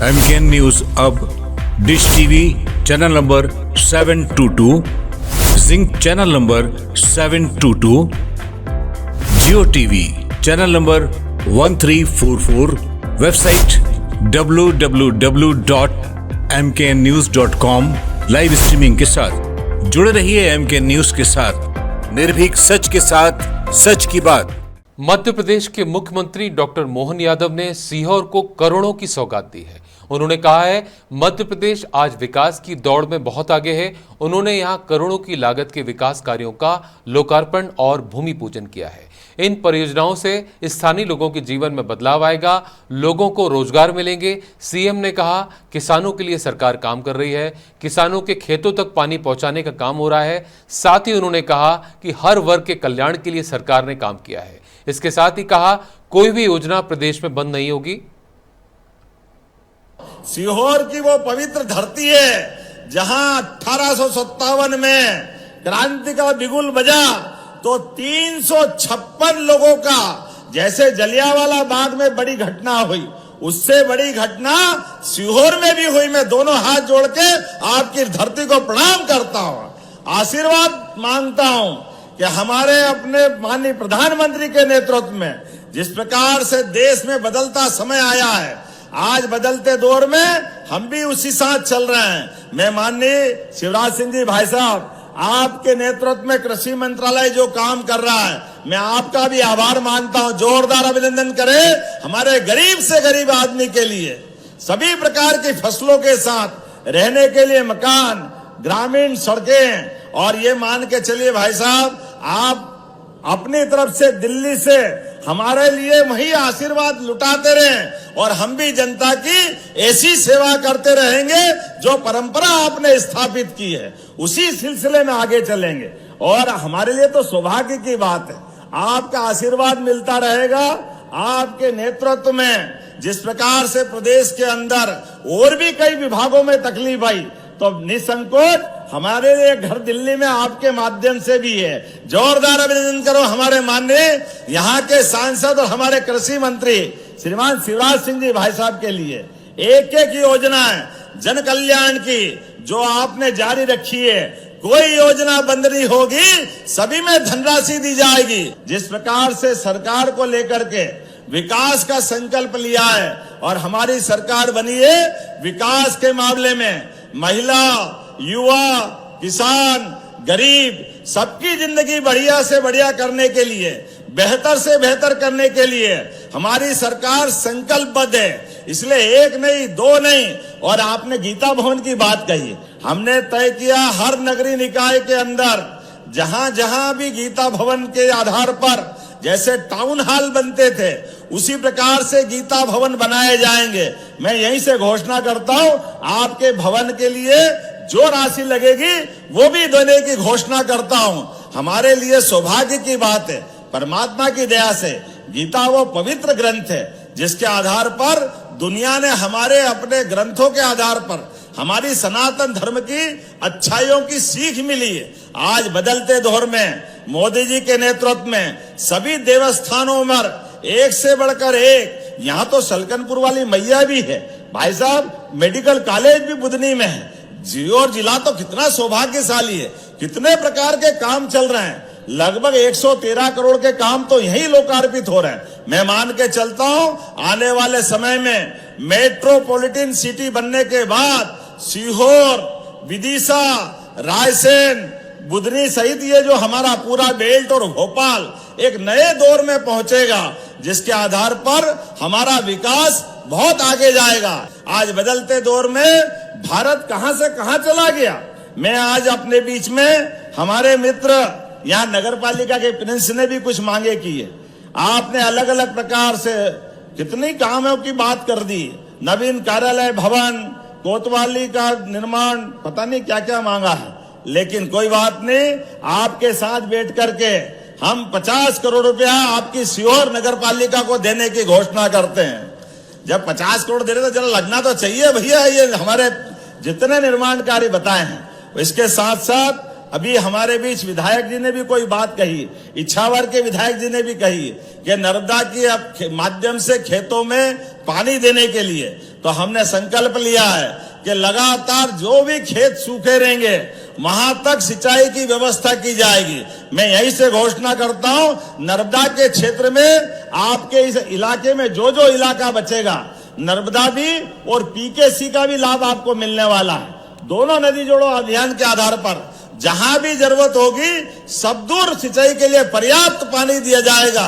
MKN news अब dish TV channel number 722, Zing channel number 722, Jio TV channel number 1344, website www.mknnews.com live streaming के साथ जुड़े रहिए MKN news के साथ, निर्भीक सच के साथ, सच की बात। मध्य प्रदेश के मुख्यमंत्री डॉक्टर मोहन यादव ने सीहोर को करोड़ों की सौगात दी है। उन्होंने कहा है मध्य प्रदेश आज विकास की दौड़ में बहुत आगे है। उन्होंने यहां करोड़ों की लागत के विकास कार्यों का लोकार्पण और भूमि पूजन किया है। इन परियोजनाओं से स्थानीय लोगों के जीवन में बदलाव आएगा, लोगों को रोजगार मिलेंगे। सीएम ने कहा किसानों के लिए सरकार काम कर रही है, किसानों के खेतों तक पानी पहुंचाने का काम हो रहा है। साथ ही उन्होंने कहा कि हर वर्ग के कल्याण के लिए सरकार ने काम किया है। इसके साथ ही कहा कोई भी योजना प्रदेश में बंद नहीं होगी। सीहोर की वो पवित्र धरती है जहां 1857 में क्रांति का बिगुल बजा तो 356 लोगों का, जैसे जलियांवाला बाग में बड़ी घटना हुई, उससे बड़ी घटना सीहोर में भी हुई। मैं दोनों हाथ जोड़ के आपकी धरती को प्रणाम करता हूं, आशीर्वाद मांगता हूं कि हमारे अपने माननीय प्रधानमंत्री के नेतृत्व में जिस प्रकार से देश में बदलता समय आया है, आज बदलते दौर में हम भी उसी साथ चल रहे हैं। मैं माननीय शिवराज सिंह जी भाई साहब, आपके नेतृत्व में कृषि मंत्रालय जो काम कर रहा है, मैं आपका भी आभार मानता हूं। जोरदार अभिनंदन करें हमारे गरीब से गरीब आदमी के लिए, सभी प्रकार की फसलों के साथ रहने के लिए मकान, ग्रामीण सड़कें। और ये मान के चलिए भाई साहब, आप अपनी तरफ से दिल्ली से हमारे लिए वही आशीर्वाद लुटाते रहें और हम भी जनता की ऐसी सेवा करते रहेंगे जो परंपरा आपने स्थापित की है, उसी सिलसिले में आगे चलेंगे। और हमारे लिए तो सौभाग्य की बात है, आपका आशीर्वाद मिलता रहेगा। आपके नेतृत्व में जिस प्रकार से प्रदेश के अंदर और भी कई विभागों में तकलीफ आई, तो निसंकोच हमारे लिए घर दिल्ली में आपके माध्यम से भी है। जोरदार अभिनंदन करो हमारे माननीय यहाँ के सांसद और हमारे कृषि मंत्री श्रीमान शिवराज सिंह जी भाई साहब के लिए। एक एक योजनाएं जन कल्याण की जो आपने जारी रखी है, कोई योजना बंद नहीं होगी, सभी में धनराशि दी जाएगी। जिस प्रकार से सरकार को लेकर के विकास का संकल्प लिया है और हमारी सरकार बनी है, विकास के मामले में महिला, युवा, किसान, गरीब सबकी जिंदगी बढ़िया से बढ़िया करने के लिए, बेहतर से बेहतर करने के लिए हमारी सरकार संकल्पबद्ध है। इसलिए एक नहीं, दो नहीं, और आपने गीता भवन की बात कही, हमने तय किया हर नगरीय निकाय के अंदर जहां जहां भी गीता भवन के आधार पर जैसे टाउन हॉल बनते थे, उसी प्रकार से गीता भवन बनाए जाएंगे। मैं यहीं से घोषणा करता हूं, आपके भवन के लिए जो राशि लगेगी वो भी देने की घोषणा करता हूं। हमारे लिए सौभाग्य की बात है, परमात्मा की दया से गीता वो पवित्र ग्रंथ है जिसके आधार पर दुनिया ने हमारे अपने ग्रंथों के आधार पर हमारी सनातन धर्म की अच्छाइयों की सीख मिली है। आज बदलते दौर में मोदी जी के नेतृत्व में सभी देवस्थानों में एक से बढ़कर एक, यहाँ तो सलकनपुर वाली मैया भी है भाई साहब, मेडिकल कॉलेज भी बुधनी में है। जियोर जिला तो कितना सौभाग्यशाली है, कितने प्रकार के काम चल रहे हैं। लगभग 113 करोड़ के काम तो यही लोकार्पित हो रहे हैं। मैं मान के चलता हूं आने वाले समय में मेट्रोपॉलिटन सिटी बनने के बाद सीहोर, विदिशा, रायसेन, बुधनी सहित ये जो हमारा पूरा बेल्ट और भोपाल एक नए दौर में पहुंचेगा, जिसके आधार पर हमारा विकास बहुत आगे जाएगा। आज बदलते दौर में भारत कहां से कहां चला गया। मैं आज अपने बीच में हमारे मित्र यहाँ नगर पालिका के प्रिंस ने भी कुछ मांगे की है। आपने अलग अलग प्रकार से कितनी कामों की बात कर दी, नवीन कार्यालय भवन, कोतवाली का निर्माण, पता नहीं क्या क्या मांगा है, लेकिन कोई बात नहीं, आपके साथ बैठ करके हम 50 करोड़ रुपया आपकी सीहोर नगर पालिका को देने की घोषणा करते हैं। जब 50 करोड़ दे रहे तो जरा लगना तो चाहिए भैया, ये हमारे जितने निर्माण कार्य बताए हैं। इसके साथ साथ अभी हमारे बीच विधायक जी ने भी कोई बात कही, इच्छावर के विधायक जी ने भी कही कि नर्मदा के माध्यम से खेतों में पानी देने के लिए, तो हमने संकल्प लिया है कि लगातार जो भी खेत सूखे रहेंगे वहां तक सिंचाई की व्यवस्था की जाएगी। मैं यहीं से घोषणा करता हूं, नर्मदा के क्षेत्र में आपके इस इलाके में जो जो इलाका बचेगा, नर्मदा भी और पीकेसी का भी लाभ आपको मिलने वाला है। दोनों नदी जोड़ो अभियान के आधार पर जहां भी जरूरत होगी सब दूर सिंचाई के लिए पर्याप्त पानी दिया जाएगा।